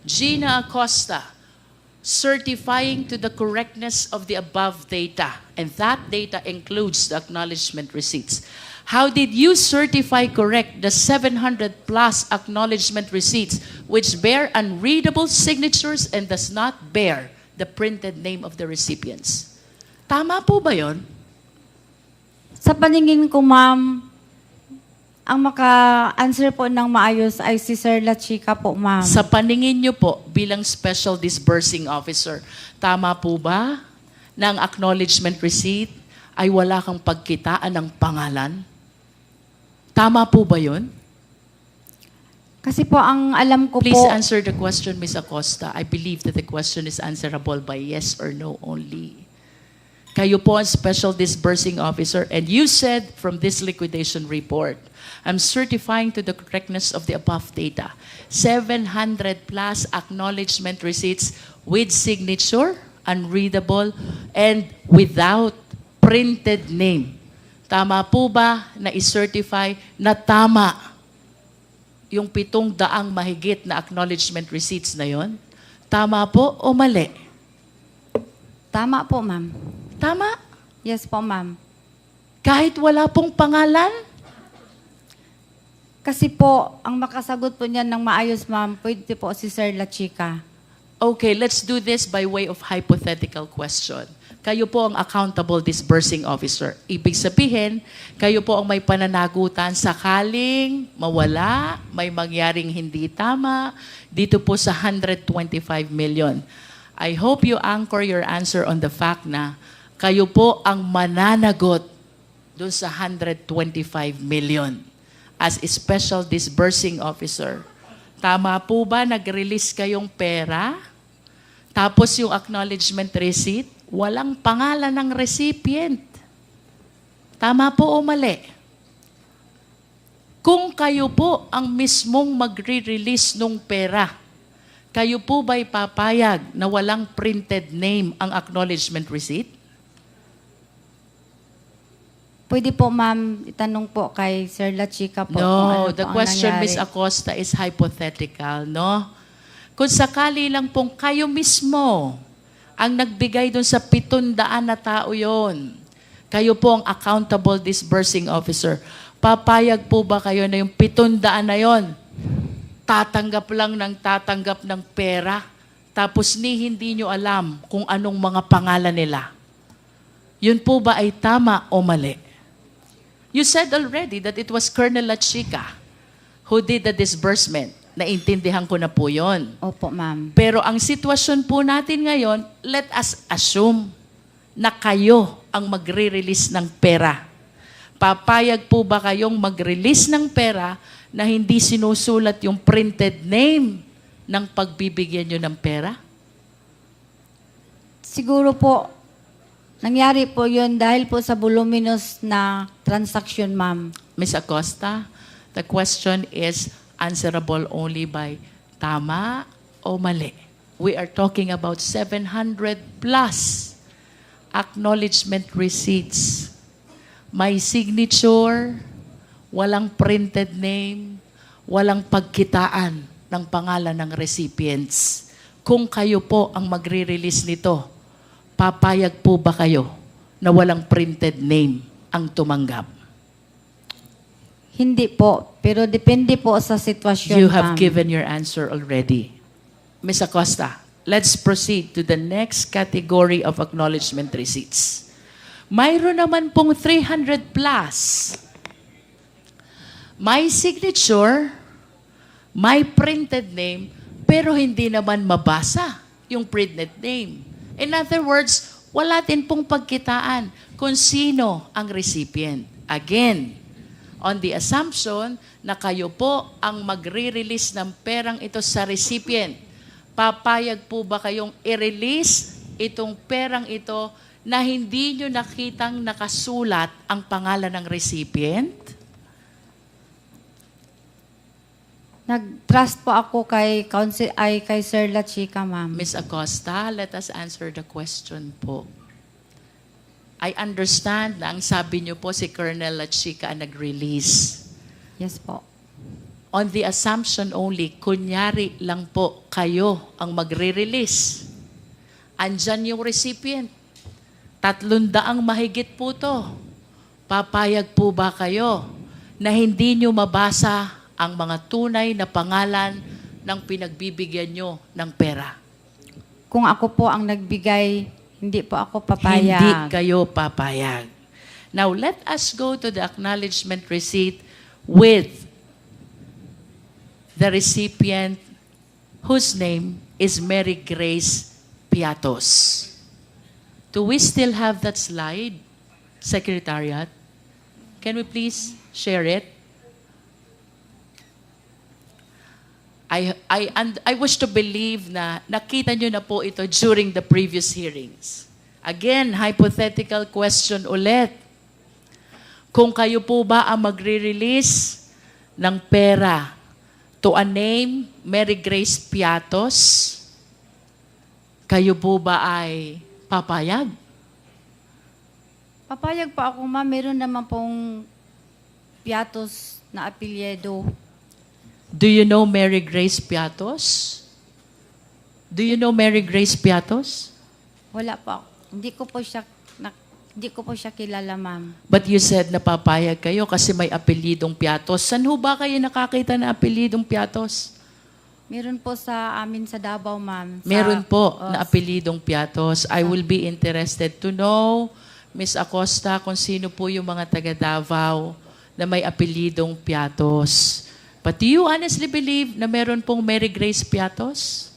Gina Acosta, certifying to the correctness of the above data, and that data includes the acknowledgement receipts. How did you certify correct the 700 plus acknowledgement receipts which bear unreadable signatures and does not bear the printed name of the recipients? Tama po ba yon? Sa paningin ko, ma'am, ang maka-answer po ng maayos ay si Sir La Chica po, ma'am. Sa paningin niyo po bilang Special Disbursing Officer, tama po ba na ang acknowledgement receipt ay wala kang pagkitaan ng pangalan? Tama po ba yun? Kasi po ang alam ko Please po, answer the question, Ms. Acosta. I believe that the question is answerable by yes or no only. Kayo po ang Special Disbursing Officer, and you said from this liquidation report, I'm certifying to the correctness of the above data. 700 plus acknowledgement receipts with signature, unreadable, and without printed name. Tama po ba na i-certify na tama yung 700 mahigit na acknowledgement receipts na yon? Tama po o mali? tama po, ma'am. Tama? Yes po, ma'am. Kahit wala pong pangalan? Kasi po, ang makasagot po niyan ng maayos, ma'am, pwede po si Sir La Chica. Okay, let's do this by way of hypothetical question. Kayo po ang accountable disbursing officer. Ibig sabihin, kayo po ang may pananagutan sakaling mawala, may mangyaring hindi tama, dito po sa 125 million. I hope you anchor your answer on the fact na kayo po ang mananagot doon sa 125 million as a special disbursing officer. Tama po ba nag-release kayong pera? Tapos yung acknowledgement receipt, walang pangalan ng recipient. Tama po o mali? Kung kayo po ang mismong magre-release ng pera, kayo po ba'y papayag na walang printed name ang acknowledgement receipt? Pwede po, ma'am, itanong po kay Sir La Chica po. kung No, ano the po ang question, nangyari. Ms. Acosta, is hypothetical, no? Kung sakali lang pong kayo mismo ang nagbigay dun sa 700 na tao yon, kayo po ang accountable disbursing officer, papayag po ba kayo na yung 700 na yon, tatanggap ng pera, tapos hindi nyo alam kung anong mga pangalan nila? Yun po ba ay tama o mali? You said already that it was Colonel La Chica who did the disbursement. Naintindihan ko na po yun. Opo, ma'am. Pero ang sitwasyon po natin ngayon, let us assume na kayo ang magre-release ng pera. Papayag po ba kayong mag-release ng pera na hindi sinusulat yung printed name ng pagbibigyan nyo ng pera? Siguro po, nangyari po yun dahil po sa voluminous na transaction, ma'am. Ms. Acosta, the question is answerable only by tama o mali. We are talking about 700 plus acknowledgement receipts. May signature, walang printed name, walang pagkitaan ng pangalan ng recipients. Kung kayo po ang magre-release nito, papayag po ba kayo na walang printed name ang tumanggap? Hindi po, pero depende po sa sitwasyon, You have ma'am. given your answer already. Ms. Acosta, let's proceed to the next category of acknowledgement receipts. Mayroon naman pong 300 plus. May signature, may printed name, pero hindi naman mabasa yung printed name. In other words, wala din pong pagkitaan kung sino ang recipient. Again, on the assumption na kayo po ang magre-release ng perang ito sa recipient, papayag po ba kayong i-release itong perang ito na hindi nyo nakitang nakasulat ang pangalan ng recipient? Nag-trust po ako kay Sir La Chica, ma'am. Ms. Acosta, let us answer the question po. I understand na ang sabi niyo po si Colonel La Chica ang nag-release. Yes po. on the assumption only, kunyari lang po kayo ang magre-release. Andyan yung recipient. 300 mahigit po to. Papayag po ba kayo na hindi nyo mabasa ang mga tunay na pangalan ng pinagbibigyan nyo ng pera? Kung ako po ang nagbigay, hindi po ako papayag. Hindi kayo papayag. Now, let us go to the acknowledgement receipt with the recipient whose name is Mary Grace Piatos. Do we still have that slide, Secretariat? Can we please share it? I wish to believe na nakita nyo na po ito during the previous hearings. Again, hypothetical question ulit. Kung kayo po ba ang magre-release ng pera to a name, Mary Grace Piatos, kayo po ba ay papayag? Papayag po ako, ma'am. Meron naman pong Piatos na apelyido. Do you know Mary Grace Piatos? Do you know Mary Grace Piatos? Wala po. Hindi ko po siya kilala, ma'am. But you said na papayag kayo kasi may apelidong Piatos. Saan ho ba kayo nakakita ng apelidong Piatos? Meron po sa amin sa Davao, ma'am. Meron po Oh, na apelidong Piatos. I will be interested to know, Ms. Acosta, kung sino po yung mga taga Davao na may apelidong Piatos. But do you honestly believe na meron pong Mary Grace Piatos?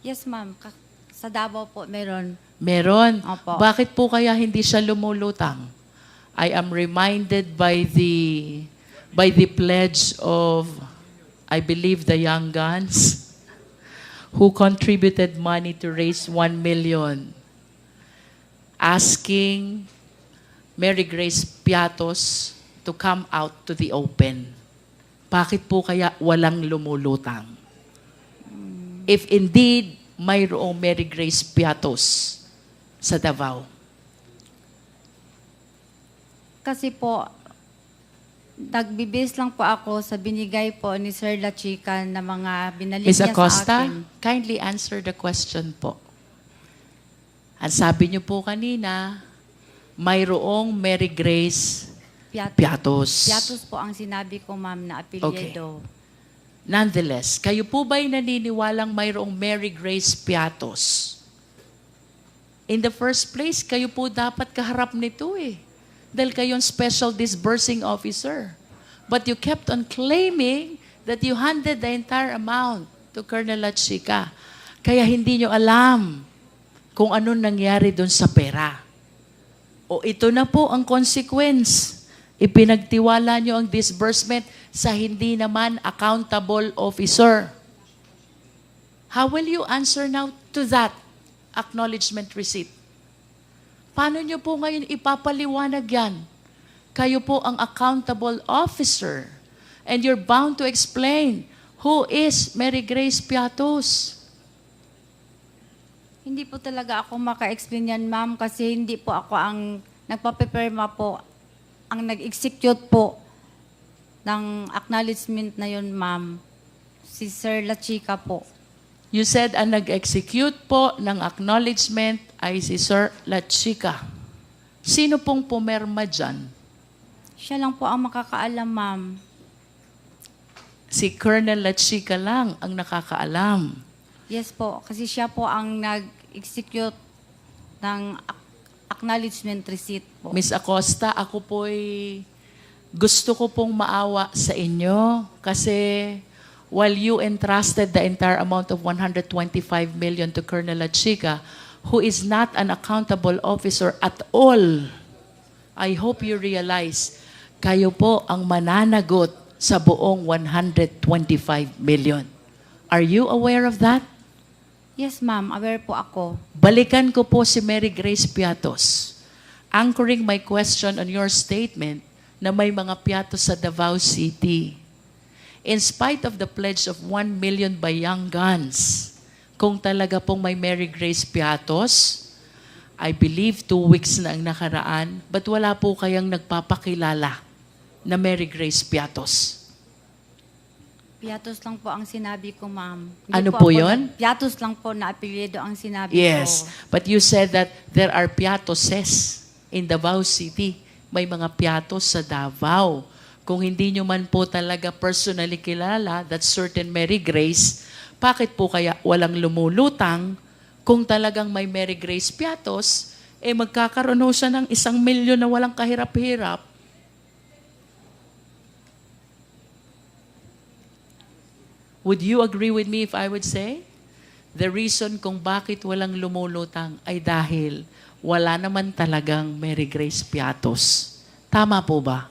Yes, ma'am. Sa Davao po meron. Meron. Opo. Bakit po kaya hindi siya lumulutang? I am reminded by the pledge of, I believe, the Young Guns who contributed money to raise 1 million, asking Mary Grace Piatos to come out to the open. Bakit po kaya walang lumulutang? If indeed mayroong Mary Grace Piatos sa Davao. Kasi po, nagbibis lang po ako sa binigay po ni Sir La Chica na mga binalik Ms. niya Acosta, sa akin. kindly answer the question po. Ang sabi niyo po kanina, mayroong Mary Grace Piatos. Piatos po ang sinabi ko, ma'am, na apelyido. Nonetheless, kayo po ba'y naniniwalang mayroong Mary Grace Piatos? In the first place, kayo po dapat kaharap nito eh. Dahil kayo yung special disbursing officer. But you kept on claiming that you handed the entire amount to Colonel La Chica. Kaya hindi nyo alam kung ano nangyari doon sa pera. O ito na po ang consequence. Ipinagtiwala nyo ang disbursement sa hindi naman accountable officer. How will you answer now to that acknowledgement receipt? Paano nyo po ngayon ipapaliwanag yan? Kayo po ang accountable officer and you're bound to explain who is Mary Grace Piatos. Hindi po talaga ako maka-explain yan, ma'am, kasi hindi po ako ang nagpapipirma po, ang nag-execute po ng acknowledgement na yun, ma'am. Si Sir La Chica po. You said ang nag-execute po ng acknowledgement ay si Sir La Chica. Sino pong pumerma dyan? Siya lang po ang makakaalam, ma'am. Si Colonel La Chica lang ang nakakaalam. Yes po, kasi siya po ang nag-execute ng acknowledgement receipt po. Miss Acosta, ako po'y gusto ko pong maawa sa inyo kasi while you entrusted the entire amount of 125 million to Colonel La Chica, who is not an accountable officer at all, I hope you realize, kayo po ang mananagot sa buong 125 million. Are you aware of that? Yes, ma'am. Aware po ako. Balikan ko po si Mary Grace Piatos. Anchoring my question on your statement na may mga Piatos sa Davao City. In spite of the pledge of 1 million by Young Guns, kung talaga pong may Mary Grace Piatos, I believe 2 weeks na ang nakaraan, but wala po kayang nagpapakilala na Mary Grace Piatos. Piatos lang po ang sinabi ko, ma'am. Ano po po ako yun? Piatos lang po na apelyido ang sinabi Yes. ko. But you said that there are piatoses in Davao City. May mga piatos sa Davao. Kung hindi nyo man po talaga personally kilala that certain Mary Grace, bakit po kaya walang lumulutang kung talagang may Mary Grace piatos, magkakaroon ho siya ng 1 milyon na walang kahirap-hirap. Would you agree with me if I would say? The reason kung bakit walang lumulutang ay dahil wala naman talagang Mary Grace piatos. Tama po ba?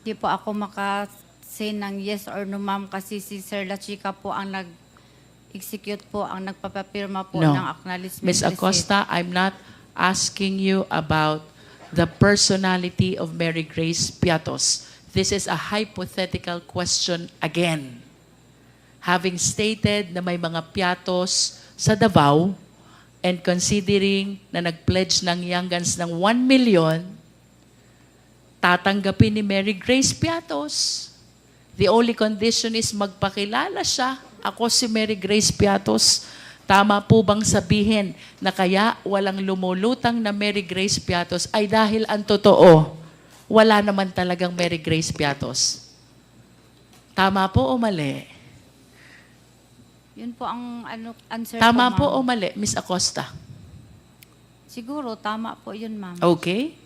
Di po ako maka-say ng yes or no, ma'am, kasi si Sir La Chica po ang nag-execute po, ang nagpapapirma po No. ng acknowledgement Ms. receipt. Acosta, I'm not asking you about the personality of Mary Grace Piatos. This is a hypothetical question again. Having stated na may mga piatos sa Davao and considering na nag-pledge ng Young Guns ng 1 million, tatanggapin ni Mary Grace Piatos. The only condition is magpakilala siya. Ako si Mary Grace Piatos. Tama po bang sabihin na kaya walang lumulutang na Mary Grace Piatos ay dahil ang totoo, wala naman talagang Mary Grace Piatos? Tama po o mali? Yun po ang answer Tama ko, po ma'am. o mali, Miss Acosta? Siguro, tama po yun, ma'am. Okay.